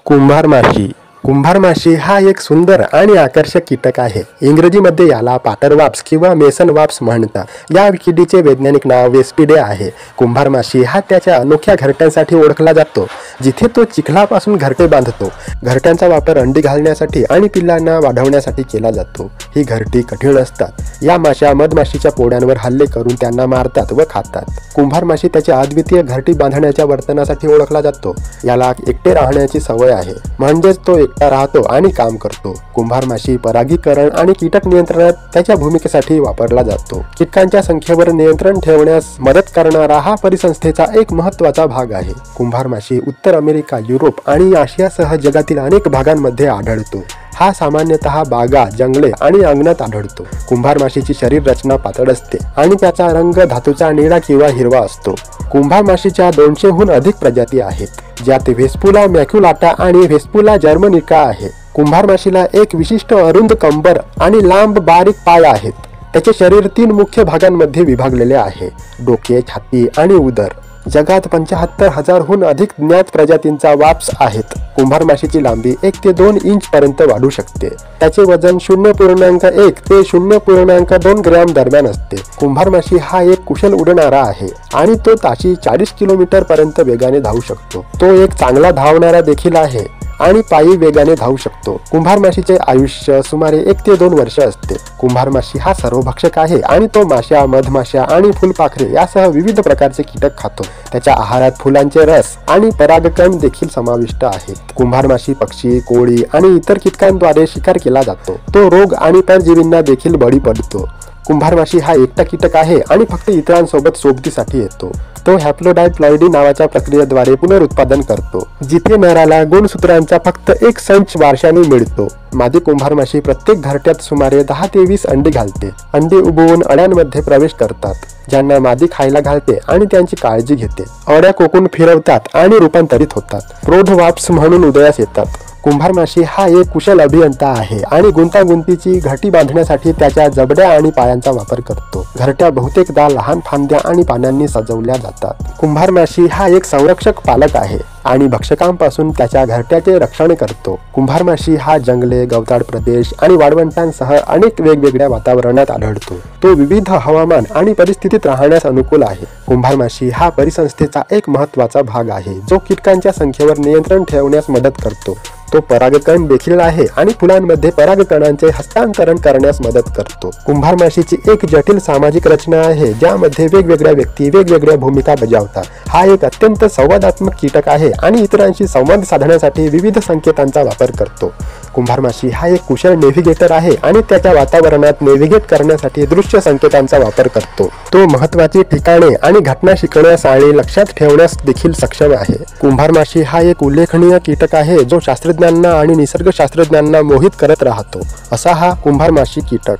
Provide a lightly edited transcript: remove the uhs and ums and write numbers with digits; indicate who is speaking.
Speaker 1: कुंभार माशी. कुंभार माशी हा एक सुंदर आणि आकर्षक कीटक आहे. इंग्रजीमध्ये याला पाटर वाप्स किंवा मेसन वाप्स म्हणतात. या किडीचे वैज्ञानिक नाव वेस्पिडे आहे. कुंभार माशी हा त्याच्या अनोख्या घरट्यांसाठी ओळखला जातो, जिथे तो चिखलापासून घरटे बांधतो. घरट्यांचा वापर अंडी घालण्यासाठी आणि पिल्लांना वाढवण्यासाठी केला जातो. ही घरटी कठीण असतात. या माश्या मधमाशीच्या पोळ्यांवर हल्ले करून त्यांना मारतात व खातात. कुंभार माशी त्याच्या अद्वितीय घरटी बांधण्याच्या वर्तनासाठी ओळखला जातो. याला एकटे राहण्याची सवय आहे, म्हणजेच तो एकटा राहतो आणि काम करतो. कुंभार माशी परागीकरण आणि कीटक नियंत्रणात त्याच्या भूमिकेसाठी वापरला जातो. कीटकांच्या संख्येवर नियंत्रण ठेवण्यास मदत करणारा हा परिसंस्थेचा एक महत्त्वाचा भाग आहे. कुंभार माशी उत्तर अमेरिका, युरोप आणि आशियासह जगातील अनेक भागांमध्ये आढळतो. हा सामान्यतः बागा, जंगले आणि अंगणात आढळतो. कुंभार माशीची शरीर रचना पातळ असते आणि त्याचा रंग धातूचा निळा किंवा हिरवा असतो. कुंभार माशीच्या 200हून अधिक प्रजाती आहेत, ज्यात व्हेस्पुला मॅक्युलाटा आणि व्हेस्पुला जर्मनिका आहे. कुंभार माशीला एक विशिष्ट अरुंद कंबर आणि लांब बारीक पाय आहेत. त्याचे शरीर 3 मुख्य भागांमध्ये विभागलेले आहे: डोके, छाती आणि उदर. जगात 75,000हून अधिक ज्ञात प्रजातींचा वाप्स आहेत. कुंभार माशीची लांबी 1 ते 2 इंच पर्यंत वाढू शकते. त्याचे वजन 0.1 ते 0.2 ग्रॅम दरम्यान असते. कुंभार माशी हा एक कुशल उडणारा आहे आणि तो ताशी 40 किलोमीटर पर्यंत वेगाने धावू शकतो. तो एक चांगला धावणारा देखील आहे आणि पायी वेगाने धावू शकतो. कुंभार माशीचे आयुष्य सुमारे 1 ते 2 वर्ष असते. कुंभार माशी हा सर्वभक्षक आहे आणि तो माश्या, मधमाश्या आणि फुलपाखरे यासह विविध प्रकारचे कीटक खातो. त्याच्या आहारात फुलांचे रस आणि परागकण देखील समाविष्ट आहेत. कुंभार माशी पक्षी, कोळी आणि इतर कीटकांद्वारे शिकार केला जातो. तो रोग आणि परजीवींना देखील बळी पडतो. कुंभार माशी हा एकटा कीटक आहे आणि फक्त इतरांसोबत सोबतीसाठी येतो. तो हॅप्लोडायप्लॉइडी नावाच्या प्रक्रियेद्वारे पुनरुत्पादन करतो, जिथे नराला गुणसूत्रांचा फक्त एक संच वारशाने मिळतो. मादी कुंभार माशी प्रत्येक घरट्यात सुमारे 10 ते 20 अंडी घालते. अंडी उबवून अळ्यांमध्ये प्रवेश करतात, ज्यांना मादी खायला घालते आणि त्यांची काळजी घेते. अळ्या कोकून फिरवतात आणि रूपांतरित होतात. प्रौढ वाप्स म्हणून उदयास येतात. कुंभार माशी हा एक कुशल अभियंता आहे आणि गुंतागुंतीची घरटी बांधण्यासाठी त्याच्या जबड्या आणि पायांचा वापर करतो. घरट्या बहुतेकदा लहान फांद्या आणि पानांनी सजवल्या जातात. कुंभार माशी हा एक संरक्षक पालक आहे आणि भक्षकांपासून त्याच्या घरट्याचे रक्षण करतो. कुंभार माशी हा जंगले, गवताळ प्रदेश आणि वाळवंटांसह अनेक वेगवेगळ्या वातावरणात आढळतो. तो विविध हवामान आणि परिस्थितीत राहण्यास अनुकूल आहे. कुंभार माशी हा परिसंस्थेचा एक महत्त्वाचा भाग आहे, जो कीटकांच्या संख्येवर नियंत्रण ठेवण्यास मदत करतो. तो परागकण देखील आहे आणि फुलांमध्ये परागकणांचे हस्तांतरण करण्यास मदत करतो. कुंभार माशीची एक जटिल सामाजिक रचना आहे, ज्यामध्ये वेगवेगळ्या व्यक्ती वेगवेगळ्या भूमिका बजावतात. हा एक अत्यंत संवादात्मक कीटक आहे आणि इतरांशी संवाद साधण्यासाठी विविध संकेतांचा वापर करतो. कुंभार माशी हा एक कुशल नेव्हिगेटर आहे आणि त्याच्या वातावरणात नेव्हिगेट करण्यासाठी दृश्य संकेतांचा वापर करतो. तो महत्त्वाची ठिकाणे आणि घटना शिकण्यास आणि लक्षात ठेवण्यास देखील सक्षम आहे. कुंभार माशी हा एक उल्लेखनीय कीटक आहे, जो शास्त्रज्ञांना आणि निसर्गशास्त्रज्ञांना मोहित करत राहतो. असा हा कुंभार माशी कीटक.